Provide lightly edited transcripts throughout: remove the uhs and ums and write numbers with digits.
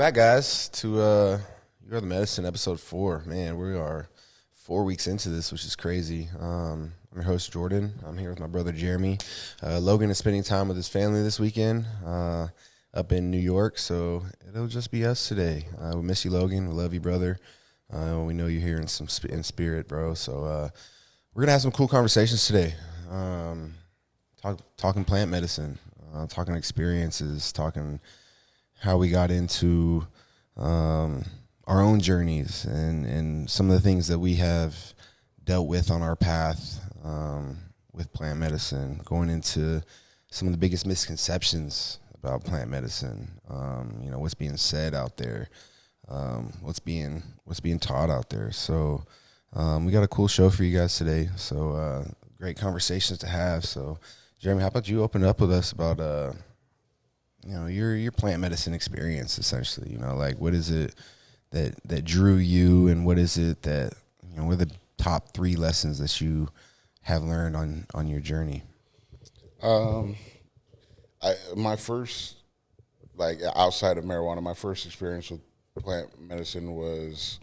back, guys, to You Are the Medicine, episode 4. Man, we are 4 weeks into this, which is crazy. I'm your host, Jordan. I'm here with my brother, Jeremy. Logan is spending time with his family this weekend up in New York, so it'll just be us today. We miss you, Logan. We love you, brother. We know you're here in spirit, bro. So we're going to have some cool conversations today. Talking plant medicine, talking experiences, talking how we got into our own journeys and some of the things that we have dealt with on our path with plant medicine, going into some of the biggest misconceptions about plant medicine, what's being said out there, what's being taught out there. So we got a cool show for you guys today. So great conversations to have. So Jeremy, how about you open up with us about your plant medicine experience, essentially. Like, what is it that drew you, and what is it that, what are the top 3 lessons that you have learned on your journey? My first, outside of marijuana, my first experience with plant medicine was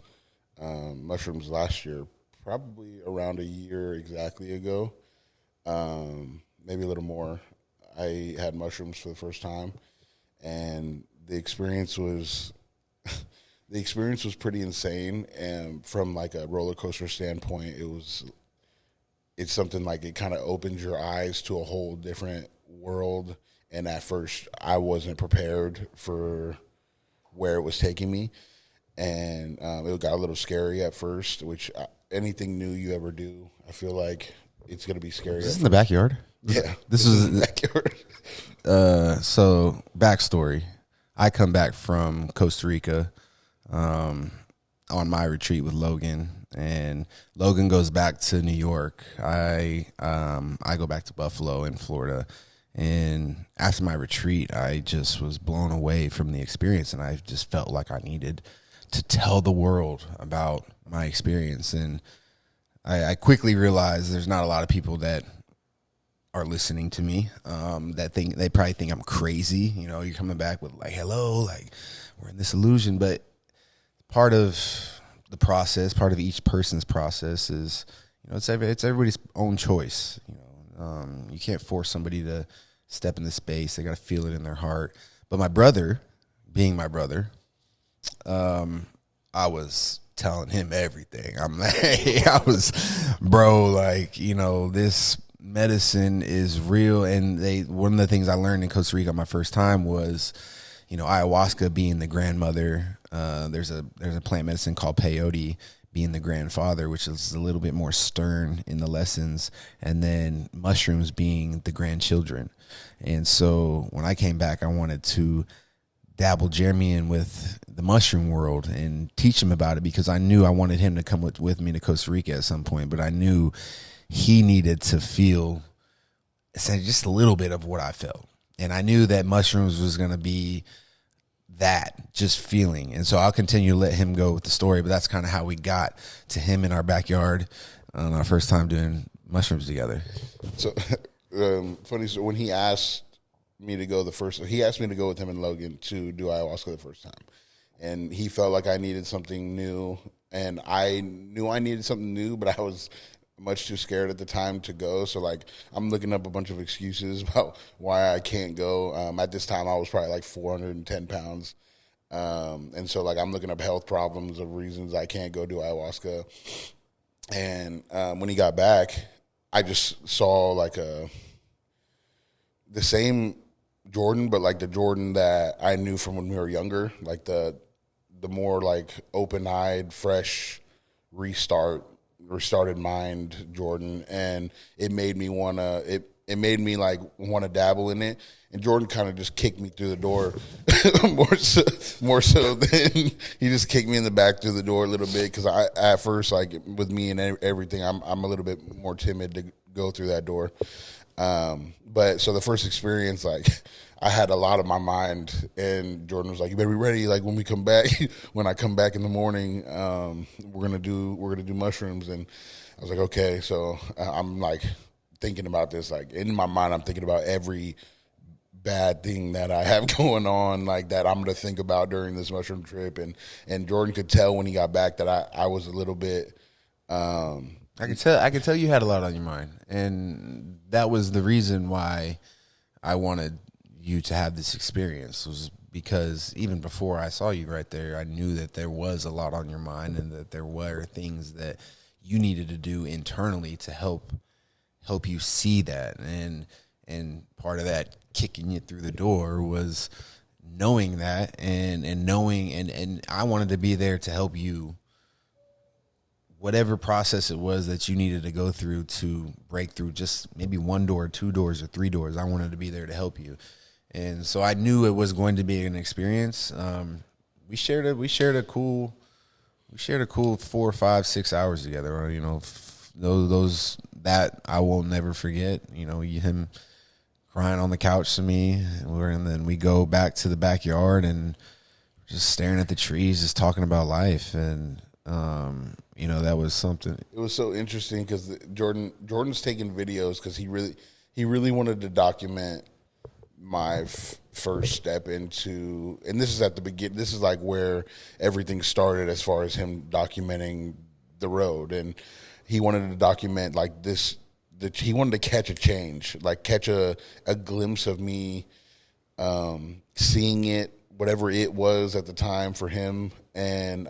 mushrooms last year, probably around a year exactly ago, maybe a little more. I had mushrooms for the first time, and the experience was pretty insane. And from like a roller coaster standpoint, it's something like it kind of opens your eyes to a whole different world. And at first, I wasn't prepared for where it was taking me, and it got a little scary at first. Which anything new you ever do, I feel like it's gonna be scary. Is this in the backyard? Yeah, this is in the backyard. So backstory: I come back from Costa Rica on my retreat with Logan, and Logan goes back to New York. I go back to Buffalo in Florida, and after my retreat, I just was blown away from the experience, and I just felt like I needed to tell the world about my experience. And I quickly realized there's not a lot of people that are listening to me, they probably think I'm crazy. You're coming back with like, hello, like we're in this illusion. But part of the process, part of each person's process is, it's everybody's own choice. You can't force somebody to step in the space. They got to feel it in their heart. But my brother, being my brother, I was telling him everything. I'm like, this medicine is real. And one of the things I learned in Costa Rica my first time was, ayahuasca being the grandmother. There's a plant medicine called peyote being the grandfather, which is a little bit more stern in the lessons, and then mushrooms being the grandchildren. And so when I came back, I wanted to dabble Jeremy in with the mushroom world and teach him about it, because I knew I wanted him to come with me to Costa Rica at some point, but I knew he needed to feel just a little bit of what I felt. And I knew that mushrooms was going to be that, just feeling. And so I'll continue to let him go with the story, but that's kind of how we got to him in our backyard on our first time doing mushrooms together. So funny, so when he asked me to go he asked me to go with him and Logan to do ayahuasca the first time. And he felt like I needed something new, and I knew I needed something new, but I was much too scared at the time to go. So I'm looking up a bunch of excuses about why I can't go. At this time I was probably like 410 pounds. And so I'm looking up health problems of reasons I can't go do ayahuasca. And when he got back, I just saw the same Jordan, but the Jordan that I knew from when we were younger, the more open-eyed, fresh, restarted mind Jordan. And it made me wanna want to dabble in it. And Jordan kind of just kicked me through the door, more so than he just kicked me in the back through the door a little bit. Because I, at first, with me and everything, I'm a little bit more timid to go through that door. But so the first experience, I had a lot of my mind, and Jordan was like, "You better be ready. When we come back, when I come back in the morning, we're gonna do mushrooms." And I was like, "Okay." So I'm thinking about this, in my mind, I'm thinking about every bad thing that I have going on, like that I'm gonna think about during this mushroom trip. And Jordan could tell when he got back that I was a little bit. I could tell you had a lot on your mind, and that was the reason why I wanted you to have this experience, was because even before I saw you right there, I knew that there was a lot on your mind and that there were things that you needed to do internally to help you see that. And part of that kicking you through the door was knowing that, and knowing, and I wanted to be there to help you, whatever process it was that you needed to go through to break through just maybe one door, two doors, or three doors. I wanted to be there to help you. And so I knew it was going to be an experience. We shared a cool 4, 5, 6 hours together. You know, those that I will never forget. You know, him crying on the couch to me, and then we go back to the backyard and just staring at the trees, just talking about life. And you know, that was something. It was so interesting because Jordan's taking videos because he really wanted to document my first step into, and this is at the beginning. This is like where everything started as far as him documenting the road, and he wanted to document like this. He wanted to catch a change, like catch a glimpse of me, seeing it, whatever it was at the time for him, and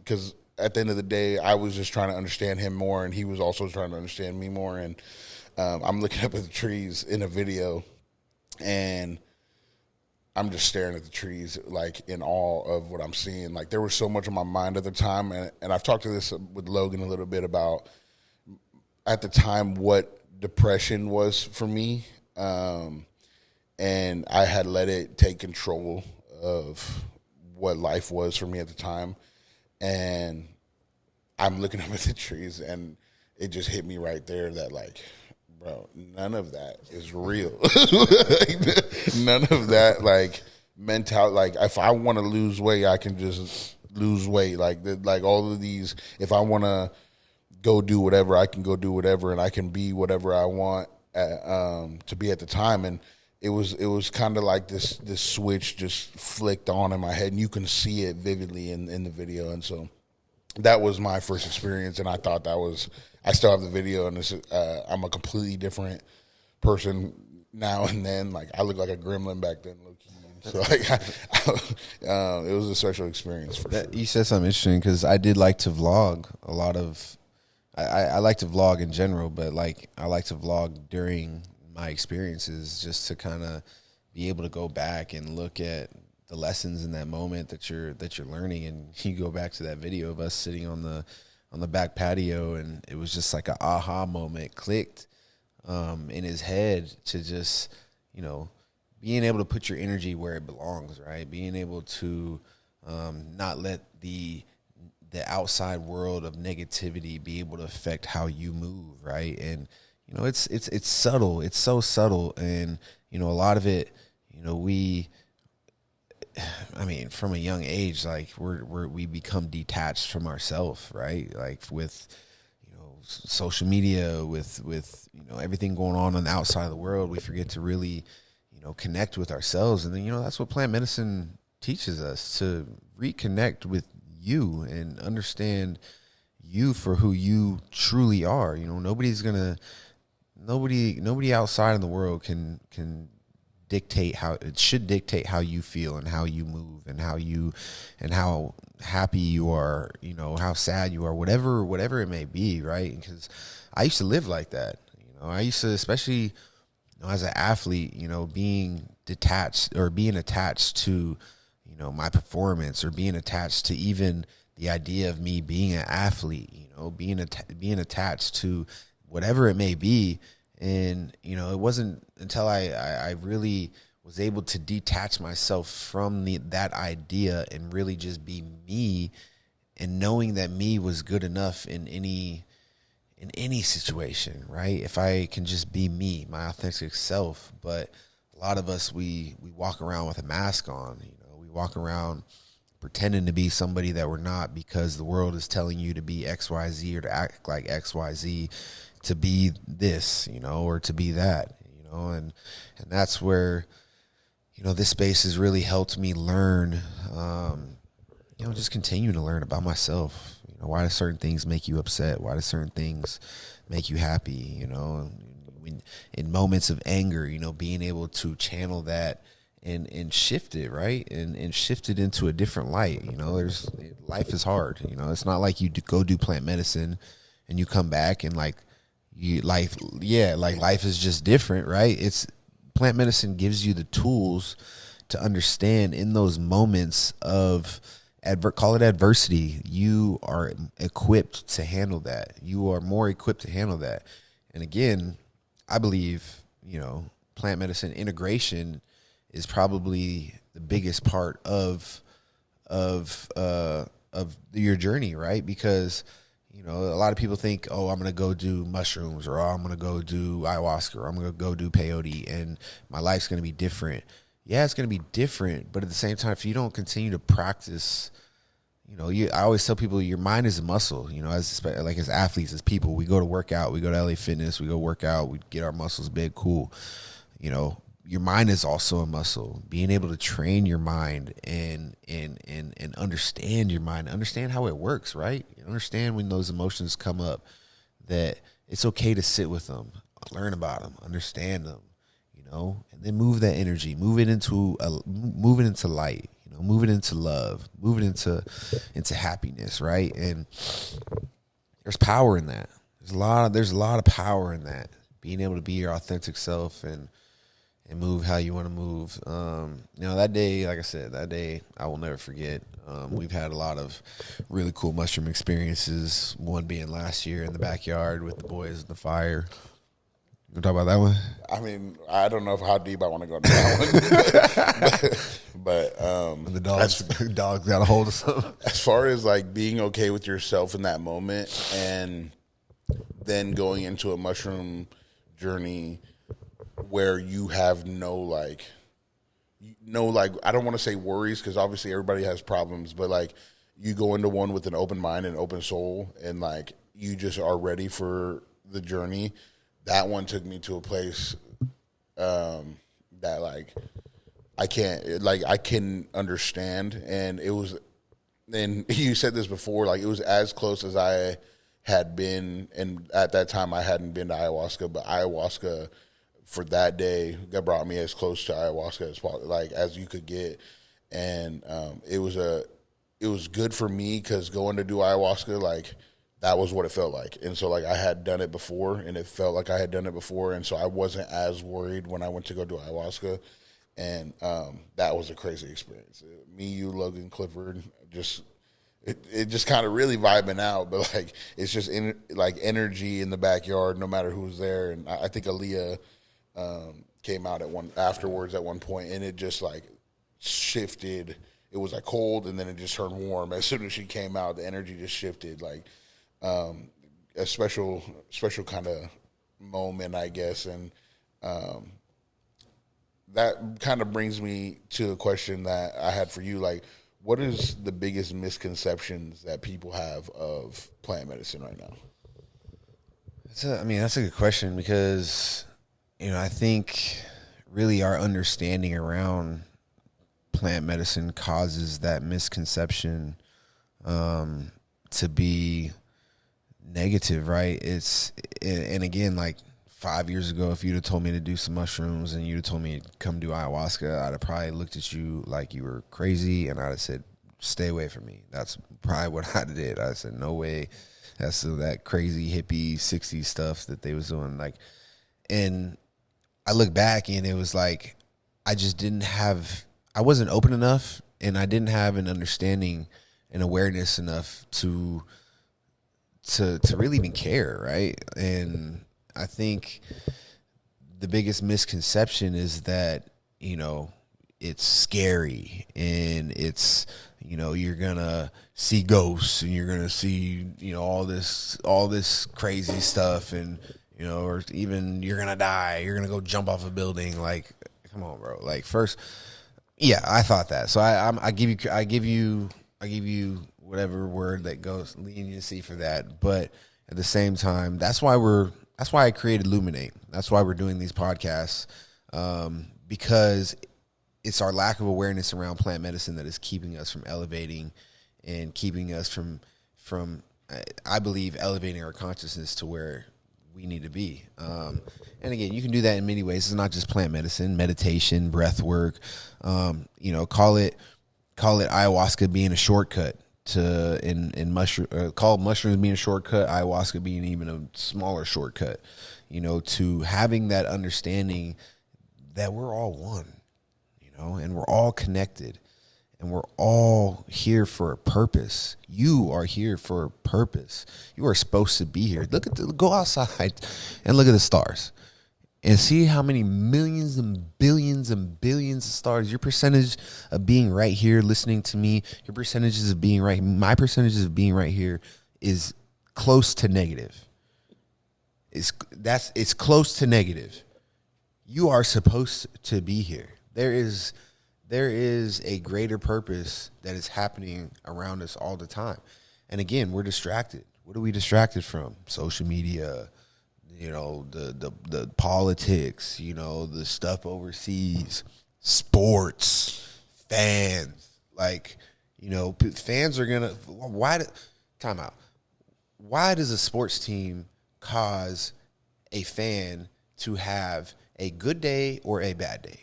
because at the end of the day, I was just trying to understand him more, and he was also trying to understand me more. And I'm looking up at the trees in a video, and I'm just staring at the trees, like in awe of what I'm seeing. Like there was so much on my mind at the time, and I've talked to this with Logan a little bit about at the time what depression was for me, and I had let it take control of what life was for me at the time. And I'm looking up at the trees, and it just hit me right there that, like, bro, none of that is real. None of that, like, mental. Like, if I want to lose weight, I can just lose weight. Like all of these, if I want to go do whatever, I can go do whatever, and I can be whatever I want to be at the time. And it was kind of like this switch just flicked on in my head, and you can see it vividly in the video. And so that was my first experience, and I thought that was. I still have the video, and I'm a completely different person now and then. Like I look like a gremlin back then, low key. So like, it was a special experience for sure. You said something interesting because I did like to vlog a lot of. I like to vlog in general, but like I like to vlog during my experiences just to kind of be able to go back and look at the lessons in that moment that you're learning. And you go back to that video of us sitting on the back patio, and it was just like an aha moment clicked in his head to just, you know, being able to put your energy where it belongs, right? Being able to not let the outside world of negativity be able to affect how you move, right? And you know, it's subtle. It's so subtle, and you know, a lot of it, you know, from a young age, like we become detached from ourselves, right? Like with, you know, social media, with you know, everything going on the outside of the world, we forget to really, you know, connect with ourselves. And then, you know, that's what plant medicine teaches us, to reconnect with you and understand you for who you truly are. You know, nobody outside in the world can dictate how it should dictate how you feel and how you move and how happy you are, you know, how sad you are, whatever it may be, right? Because I used to live like that. You know, I used to, especially, you know, as an athlete, you know, being detached or being attached to, you know, my performance, or being attached to even the idea of me being an athlete, you know, being attached to whatever it may be. And, you know, it wasn't until I really was able to detach myself from that idea and really just be me, and knowing that me was good enough in any situation, right? If I can just be me, my authentic self. But a lot of us, we walk around with a mask on, you know, we walk around pretending to be somebody that we're not, because the world is telling you to be XYZ or to act like XYZ, to be this, you know, or to be that, you know. And that's where this space has really helped me learn, just continue to learn about myself. Why do certain things make you upset? Why do certain things make you happy? When in moments of anger, being able to channel that and shift it, right? And shift it into a different light. Life is hard. It's not like you go do plant medicine and you come back and life is just different, right? It's plant medicine gives you the tools to understand in those moments of call it adversity. You are equipped to handle that. You are more equipped to handle that. And again, I believe, plant medicine integration is probably the biggest part of your journey, right? Because a lot of people think, oh, I'm going to go do mushrooms, or oh, I'm going to go do ayahuasca, or I'm going to go do peyote, and my life's going to be different. Yeah, it's going to be different, but at the same time, if you don't continue to practice, I always tell people your mind is a muscle. As athletes, as people, we go to work out, we go to LA Fitness, we go work out, we get our muscles big, cool. Your mind is also a muscle. Being able to train your mind and understand your mind, understand how it works, right? Understand when those emotions come up, that it's okay to sit with them, learn about them, understand them, and then move that energy, move it into light, move it into love, move it into happiness, right? And there's power in that. There's a lot of power in that. Being able to be your authentic self and move how you want to move. That day, like I said, I will never forget. We've had a lot of really cool mushroom experiences, one being last year in the backyard with the boys in the fire. You want to talk about that one? I mean, I don't know how deep I want to go into that one. but the dogs got a hold of something. As far as like being okay with yourself in that moment and then going into a mushroom journey where you have I don't want to say worries, because obviously everybody has problems, but like you go into one with an open mind and open soul, and like you just are ready for the journey. That one took me to a place that like I can understand, and it was. And you said this before, like it was as close as I had been, and at that time I hadn't been to ayahuasca, but ayahuasca for that day that brought me as close to ayahuasca as you could get, and it was good for me because going to do ayahuasca, like that was what it felt like, and so like I had done it before, and it felt like I had done it before, and so I wasn't as worried when I went to go do ayahuasca, and that was a crazy experience. Me, you, Logan, Clifford, it just kind of really vibing out, but like it's just energy in the backyard, no matter who's there, and I think Aaliyah came out afterwards at one point, and it just like shifted. It was like cold, and then it just turned warm. As soon as she came out, the energy just shifted. Like a special kind of moment, I guess. And that kind of brings me to a question that I had for you. Like, what is the biggest misconceptions that people have of plant medicine right now? That's a good question, because I think really our understanding around plant medicine causes that misconception to be negative, right? And again, like 5 years ago, if you'd have told me to do some mushrooms and you'd have told me to come do ayahuasca, I'd have probably looked at you like you were crazy, and I'd have said, stay away from me. That's probably what I did. I said, no way. That's that crazy hippie 60s stuff that they was doing. Like, and I look back and it was like, I wasn't open enough, and I didn't have an understanding and awareness enough to really even care, right? And I think the biggest misconception is that, it's scary, and it's, you're gonna see ghosts, and you're gonna see, all this crazy stuff, and or even you're gonna die, you're gonna go jump off a building. Like, come on, bro. Like, first, yeah, I thought that. So I give you whatever word that goes leniency for that. But at the same time, that's why I created Luminate. That's why we're doing these podcasts, because it's our lack of awareness around plant medicine that is keeping us from elevating and keeping us from I believe elevating our consciousness to where we need to be. And again, you can do that in many ways. It's not just plant medicine, meditation, breath work. Call it ayahuasca being a shortcut to in mushroom. Call mushrooms being a shortcut, ayahuasca being even a smaller shortcut. To having that understanding that we're all one, and we're all connected. And we're all here for a purpose. You are here for a purpose. You are supposed to be here. Go outside and look at the stars and see how many millions and billions of stars. Your percentage of being right here, listening to me, your percentages of being right, my percentages of being right here is close to negative. It's close to negative. You are supposed to be here. There is a greater purpose that is happening around us all the time. And again, we're distracted. What are we distracted from? Social media, the politics, the stuff overseas, sports, fans. Fans are going to time out. Why does a sports team cause a fan to have a good day or a bad day?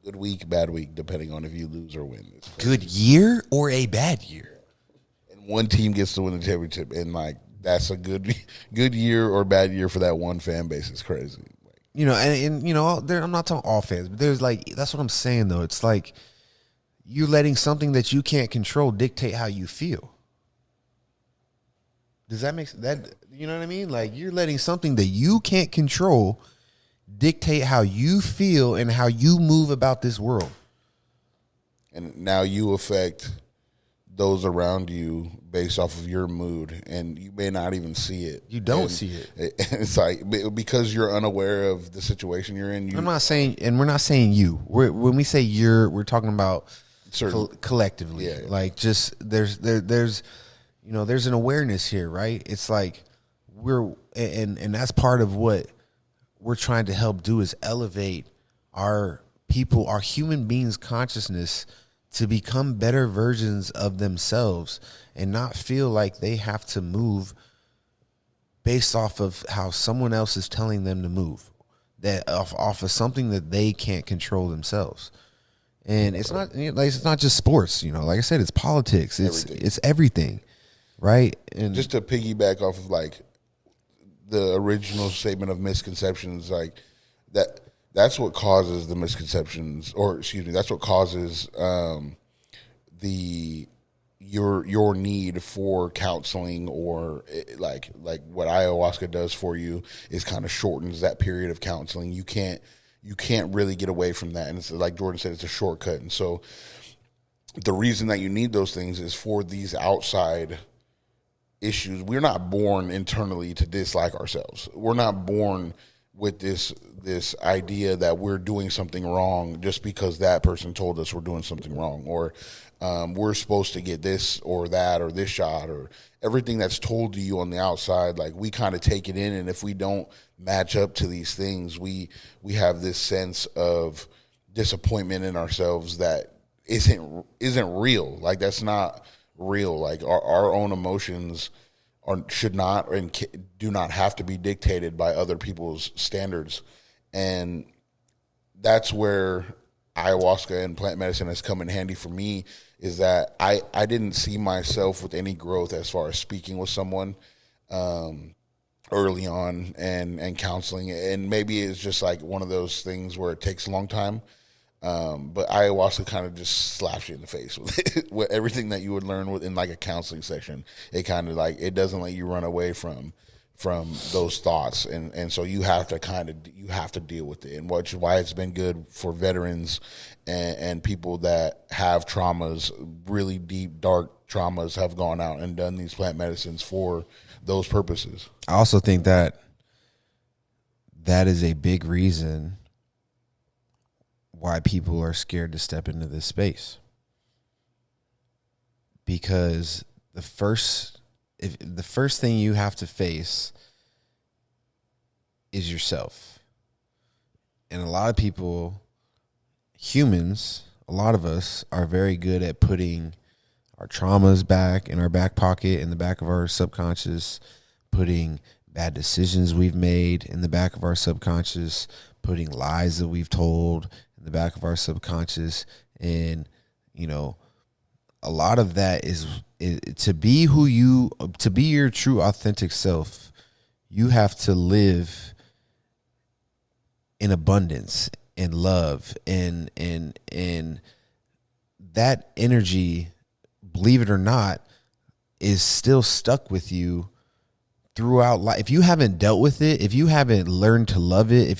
Good week, bad week, depending on if you lose or win. Good year or a bad year? And one team gets to win the championship, and that's a good year or bad year for that one fan base. It's crazy. I'm not talking all fans, but there's that's what I'm saying though. It's like you're letting something that you can't control dictate how you feel. Does that make that? You know what I mean? Like you're letting something that you can't control dictate how you feel and how you move about this world. And now you affect those around you based off of your mood, and you may not even see it. You don't see it. It's like because you're unaware of the situation you're in. I'm not saying, and we're not saying you. When we say you're, we're talking about collectively. Yeah. Like just there's an awareness here, right? It's like and that's part of what we're trying to help do is elevate our human beings' consciousness to become better versions of themselves and not feel like they have to move based off of how someone else is telling them to move, that off of something that they can't control themselves. And it's not just sports, like I said, it's politics, it's everything, right? And just to piggyback off of the original statement of misconceptions, that's what causes the misconceptions, or excuse me, that's what causes your need for counseling, or like what ayahuasca does for you is kind of shortens that period of counseling. You can't really get away from that, and it's like Jordan said, it's a shortcut. And so the reason that you need those things is for these outside issues. We're not born internally to dislike ourselves. We're not born with this idea that we're doing something wrong just because that person told us we're doing something wrong, or we're supposed to get this or that or this shot, or everything that's told to you on the outside. Like we kind of take it in, and if we don't match up to these things, we have this sense of disappointment in ourselves that isn't real. Like that's not real. Like our own emotions should not and do not have to be dictated by other people's standards. And that's where ayahuasca and plant medicine has come in handy for me, is that I didn't see myself with any growth as far as speaking with someone early on and counseling. And maybe it's just like one of those things where it takes a long time. But ayahuasca kind of just slaps you in the face with it, with everything that you would learn in like a counseling session. It kind of it doesn't let you run away from those thoughts, and so you have to deal with it, and which is why it's been good for veterans and people that have traumas, really deep, dark traumas, have gone out and done these plant medicines for those purposes. I also think that is a big reason why people are scared to step into this space, because the first thing you have to face is yourself. And a lot of people humans, a lot of us are very good at putting our traumas back in our back pocket, in the back of our subconscious, putting bad decisions we've made in the back of our subconscious, putting lies that we've told in the back of our subconscious. And, you know, a lot of that is to be to be your true authentic self, you have to live in abundance and love and that energy, believe it or not, is still stuck with you throughout life. If you haven't dealt with it, if you haven't learned to love it,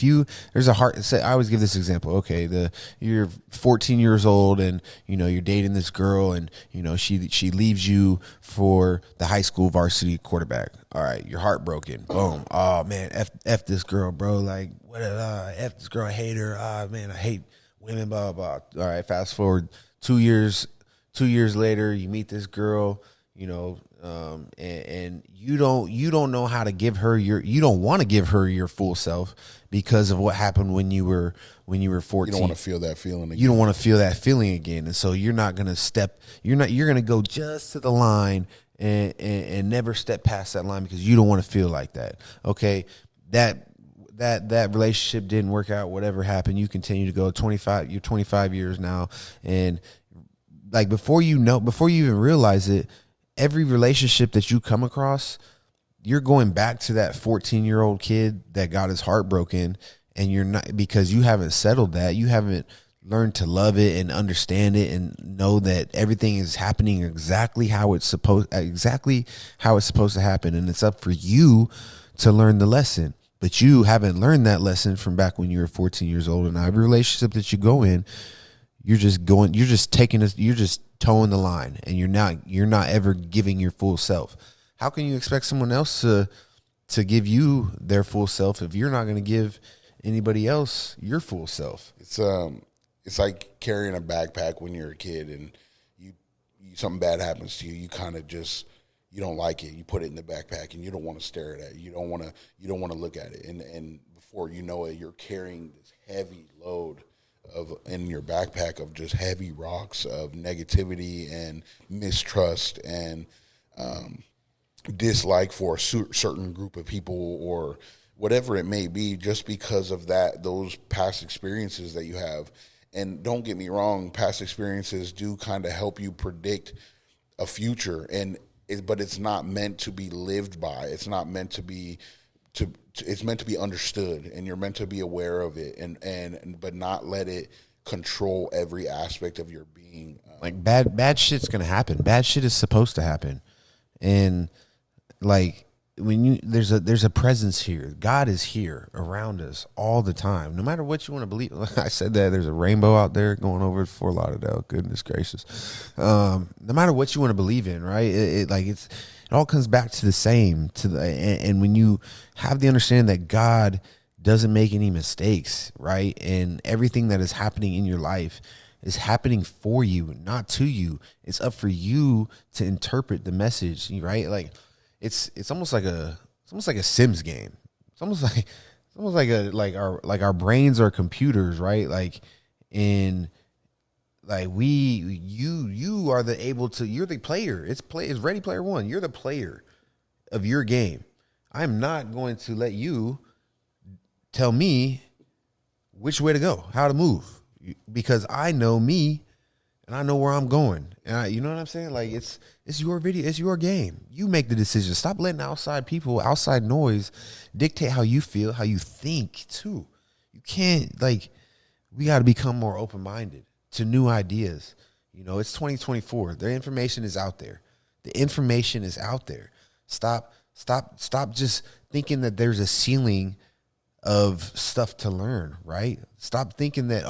there's a heart. Say, I always give this example. Okay, you're 14 years old and you're dating this girl and she leaves you for the high school varsity quarterback. All right, you're heartbroken. Boom. Oh man, f this girl, bro. Like what? F this girl. I hate her. Man, I hate women. Blah blah blah. All right, fast forward 2 years. 2 years later, you meet this girl. And you don't know how to give her you don't want to give her your full self because of what happened when you were 14. You don't want to feel that feeling again. You don't want to feel that feeling again. And so you're going to go just to the line and never step past that line because you don't want to feel like that. Okay. That relationship didn't work out, whatever happened, you continue to go. You're 25 years now. And like, before you even realize it, every relationship that you come across, you're going back to that 14-year-old kid that got his heart broken, and you're not, because you haven't settled that. You haven't learned to love it and understand it and know that everything is happening exactly how it's supposed to happen. And it's up for you to learn the lesson. But you haven't learned that lesson from back when you were 14 years old. And now every relationship that you go in, you're just towing the line, and you're not ever giving your full self. How can you expect someone else to give you their full self if you're not going to give anybody else your full self? It's like carrying a backpack when you're a kid and you something bad happens to you. You kind of just, you don't like it. You put it in the backpack and you don't want to stare at it. You don't want to look at it. And before you know it, you're carrying this heavy load in your backpack of just heavy rocks of negativity and mistrust and dislike for a certain group of people or whatever it may be, just because of those past experiences that you have. And don't get me wrong, past experiences do kind of help you predict a future, but it's not meant to be lived by. It's not meant to be it's meant to be understood, and you're meant to be aware of it, but not let it control every aspect of your being. Like bad shit's gonna happen. Bad shit is supposed to happen, and like when there's a presence here. God is here around us all the time, no matter what you want to believe. I said that there's a rainbow out there going over Fort Lauderdale. Goodness gracious, no matter what you want to believe in, right? It all comes back to the same. And when you have the understanding that God doesn't make any mistakes, right, and everything that is happening in your life is happening for you, not to you. It's up for you to interpret the message, right? Like it's almost like a Sims game. It's almost like our brains are computers, right? Like in like you are you're the player. It's Ready Player One. You're the player of your game. I'm not going to let you tell me which way to go, how to move, because I know me and I know where I'm going. And you know what I'm saying? Like it's your video, it's your game. You make the decision. Stop letting outside people, outside noise dictate how you feel, how you think too. You can't, we got to become more open-minded to new ideas. It's 2024. The information is out there. The information is out there. Stop just thinking that there's a ceiling of stuff to learn, right? Stop thinking that,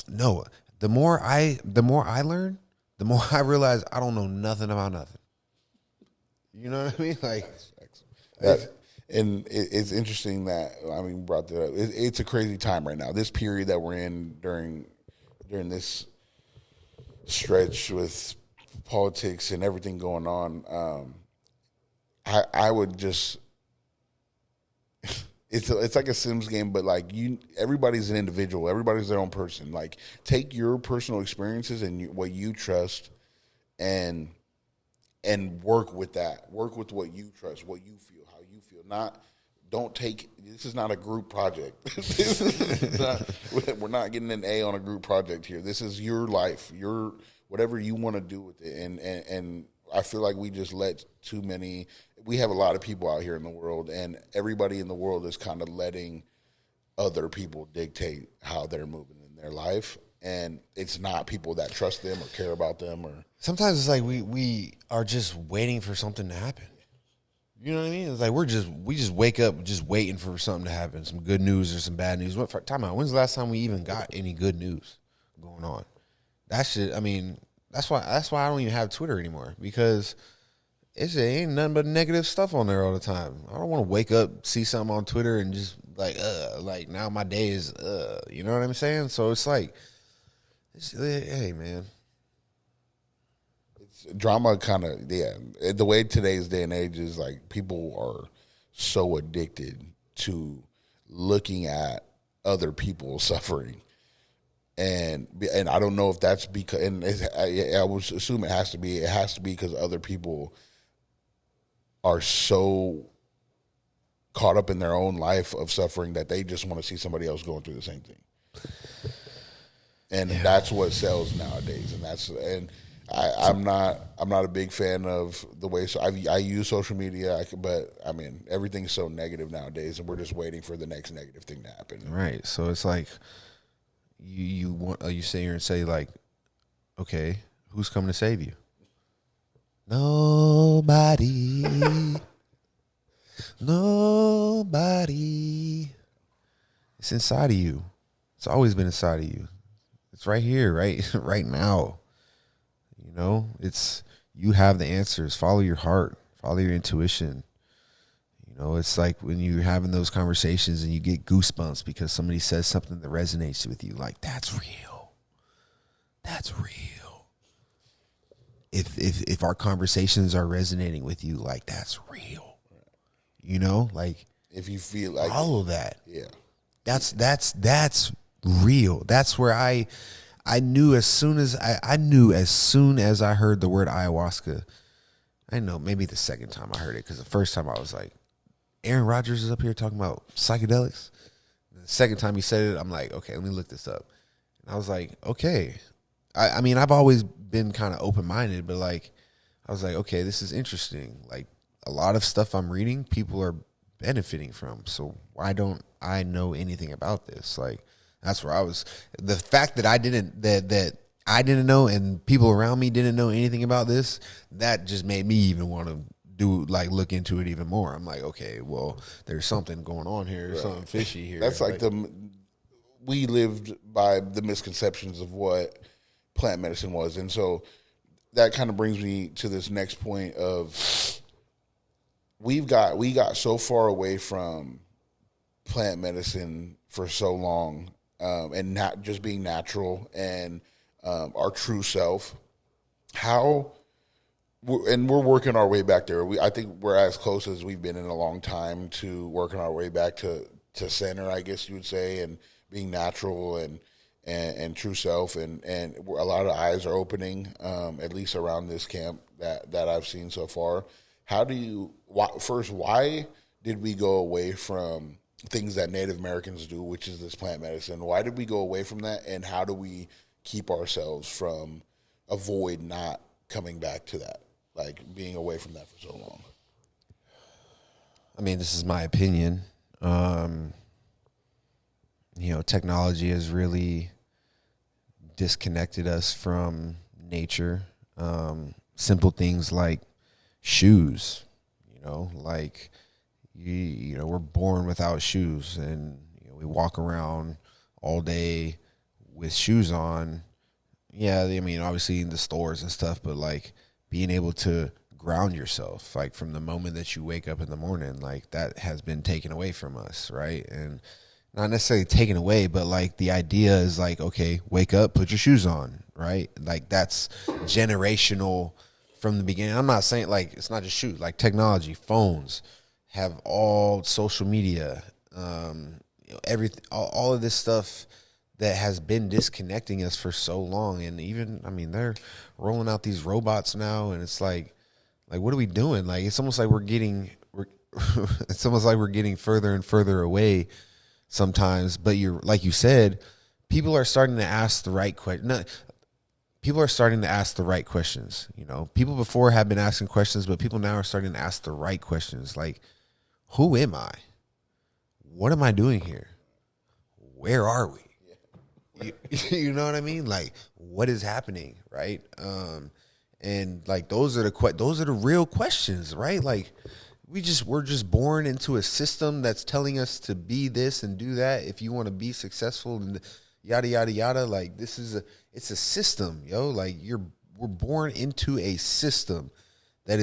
no. The more I learn, the more I realize I don't know nothing about nothing. You know what I mean? And it's interesting that, brought that up. It's a crazy time right now. This period that we're in during this stretch with politics and everything going on, I would just it's like a Sims game, but like everybody's an individual. Everybody's their own person. Like take your personal experiences and what you trust, and work with that. Work with what you trust, what you feel, how you feel. Not don't take. This is not a group project. This is not, we're not getting an A on a group project here. This is your life, your whatever you want to do with it. And I feel like we just let too many. We have a lot of people out here in the world, and everybody in the world is kind of letting other people dictate how they're moving in their life, and it's not people that trust them or care about them. Or sometimes it's like we are just waiting for something to happen. You know what I mean? It's like we just wake up just waiting for something to happen, some good news or some bad news. Time out. When's the last time we even got any good news going on? That shit. I mean, that's why I don't even have Twitter anymore, because it ain't nothing but negative stuff on there all the time. I don't want to wake up, see something on Twitter, and just like now my day is you know what I'm saying? So it's like, hey man, it's drama kind of the way today's day and age is, like, people are so addicted to looking at other people suffering. And I don't know if that's because, and I would assume it has to be because other people are so caught up in their own life of suffering that they just want to see somebody else going through the same thing. And that's what sells nowadays. And I'm not a big fan of the way. So I use social media, but I mean, everything's so negative nowadays, and we're just waiting for the next negative thing to happen. Right. So it's like you sit here and say, like, okay, who's coming to save you? Nobody. Nobody. It's inside of you. It's always been inside of you. It's right here, right now. You know, you have the answers. Follow your heart. Follow your intuition. You know, it's like when you're having those conversations and you get goosebumps because somebody says something that resonates with you. Like, that's real. That's real. If our conversations are resonating with you, like, that's real. You know, like, if you feel like follow that. Yeah. That's real. That's where I knew as soon as I heard the word ayahuasca. I know maybe the second time I heard it, because the first time I was like, Aaron Rodgers is up here talking about psychedelics. The second time he said it, I'm like, okay, let me look this up. And I was like, okay. I mean, I've always been kind of open-minded, but like, I was like, okay, this is interesting. Like, a lot of stuff I'm reading, people are benefiting from. So why don't I know anything about this? Like, that's where I was. The fact that I didn't know, and people around me didn't know anything about this, that just made me even want to look into it even more. I'm like, okay, well, there's something going on here, right. Something fishy here. That's like we lived by the misconceptions of what plant medicine was, and so that kind of brings me to this next point of we got so far away from plant medicine for so long, and not just being natural and our true self. And we're working our way back there. I think we're as close as we've been in a long time to working our way back to center, I guess you would say, and being natural and true self. And a lot of eyes are opening, at least around this camp that I've seen so far. Why did we go away from things that Native Americans do, which is this plant medicine? Why did we go away from that, and how do we keep ourselves from avoid not coming back to that, like being away from that for so long? I mean, this is my opinion. Technology has really disconnected us from nature. Simple things like shoes, like we're born without shoes, and we walk around all day with shoes on. Yeah, I mean, obviously in the stores and stuff, but like being able to ground yourself, like from the moment that you wake up in the morning, like that has been taken away from us, right? And not necessarily taken away, but like the idea is like, okay, wake up, put your shoes on, right? Like that's generational from the beginning. I'm not saying like it's not just shoes, like technology, phones have all social media, Everything, all of this stuff that has been disconnecting us for so long. And even, I mean, they're rolling out these robots now, and it's like what are we doing? Like, it's almost like it's almost like we're getting further and further away sometimes. But like you said, people are starting to ask the right question. No, people are starting to ask the right questions. You know, people before have been asking questions, but people now are starting to ask the right questions. Like, who am I? What am I doing here? Where are we? You know what I mean? Like, what is happening, right? And like those are the real questions, right? Like, we're just born into a system that's telling us to be this and do that if you want to be successful and yada yada yada. Like, it's a system, yo. Like, we're born into a system that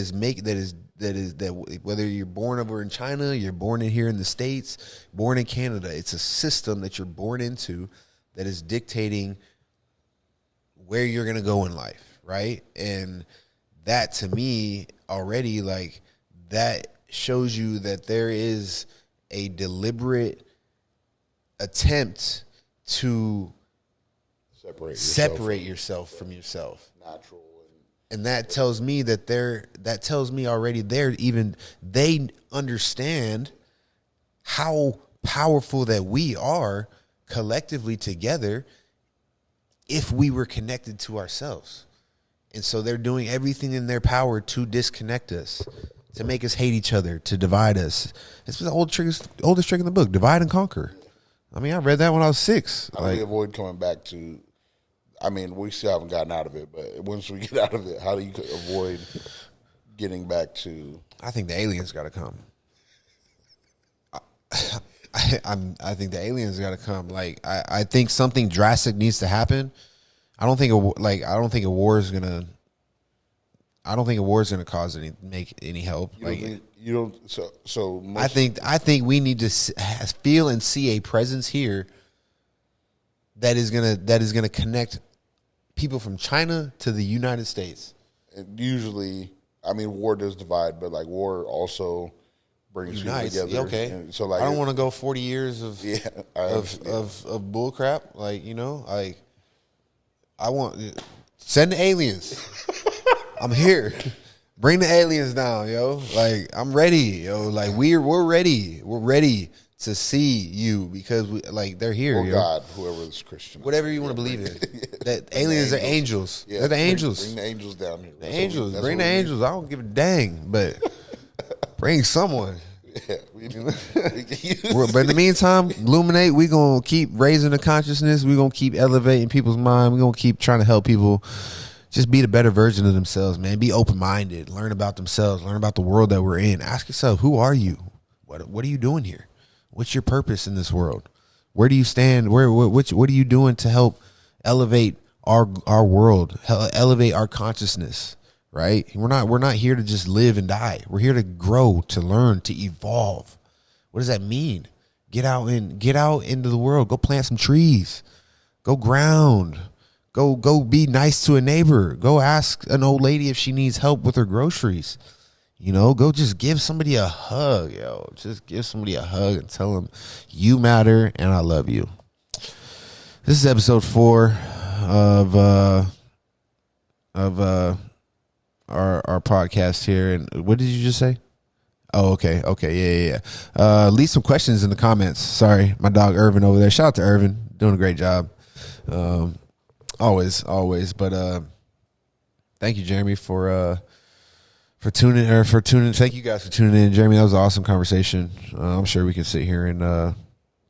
whether you're born over in China, you're born in here in the States, born in Canada, it's a system that you're born into that is dictating where you're going to go in life, right? And that, to me, already, like, that shows you that there is a deliberate attempt to separate yourself from yourself. Natural. And that tells me already they understand how powerful that we are collectively together if we were connected to ourselves. And so they're doing everything in their power to disconnect us, to make us hate each other, to divide us. It's the oldest trick in the book, divide and conquer. I mean, I read that when I was 6. How do we avoid coming back to, I mean, we still haven't gotten out of it, but once we get out of it, how do you avoid getting back to? I think the aliens got to come. I think the aliens got to come. Like, I think something drastic needs to happen. I don't think a war is gonna make any help. I think we need to feel and see a presence here that is gonna connect people from China to the United States. And usually, I mean, war does divide, but like war also brings people together. Okay, and so like, I don't want to go 40 years of bull crap. Like, you know, like, I want send the aliens. I'm here. Bring the aliens down, yo. Like, I'm ready, yo. Like, we're ready. We're ready to see you because they're here. Or yo. God, whoever is Christian, whatever you want to believe in. That aliens are angels. Yeah, they're the angels. Bring the angels down here. The angels. Bring the angels. I don't give a dang, but bring someone. Yeah, but in the meantime, Illuminate, we're going to keep raising the consciousness. We're going to keep elevating people's mind. We're going to keep trying to help people just be the better version of themselves, man. Be open-minded. Learn about themselves. Learn about the world that we're in. Ask yourself, who are you? What are you doing here? What's your purpose in this world? Where do you stand? What are you doing to help elevate our world, elevate our consciousness? Right? We're not here to just live and die. We're here to grow, to learn, to evolve. What does that mean? Get out into the world. Go plant some trees. Go ground. Go be nice to a neighbor. Go ask an old lady if she needs help with her groceries. You know, go just give somebody a hug, yo. Just give somebody a hug and tell them you matter and I love you. This is episode 4 of our podcast here. And what did you just say? Oh, okay. Yeah. Leave some questions in the comments. Sorry, my dog Irvin over there. Shout out to Irvin, doing a great job. Always. But thank you, Jeremy, for tuning. Thank you guys for tuning in, Jeremy. That was an awesome conversation. I'm sure we can sit here and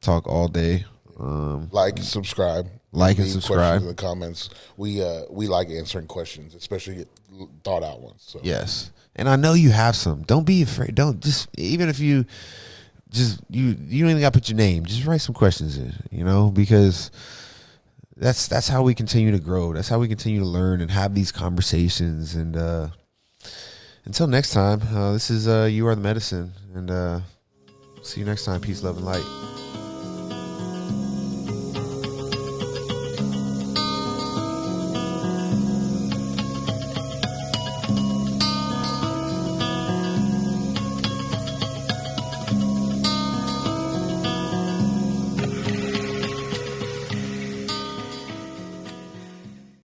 talk all day. Like and subscribe. Like and subscribe. In the comments, we like answering questions, especially thought out ones. So. Yes, and I know you have some. Don't be afraid. Don't just even if you don't even got to put your name. Just write some questions in. You know, because that's how we continue to grow. That's how we continue to learn and have these conversations. And until next time, this is You Are the Medicine, and see you next time. Peace, love, and light.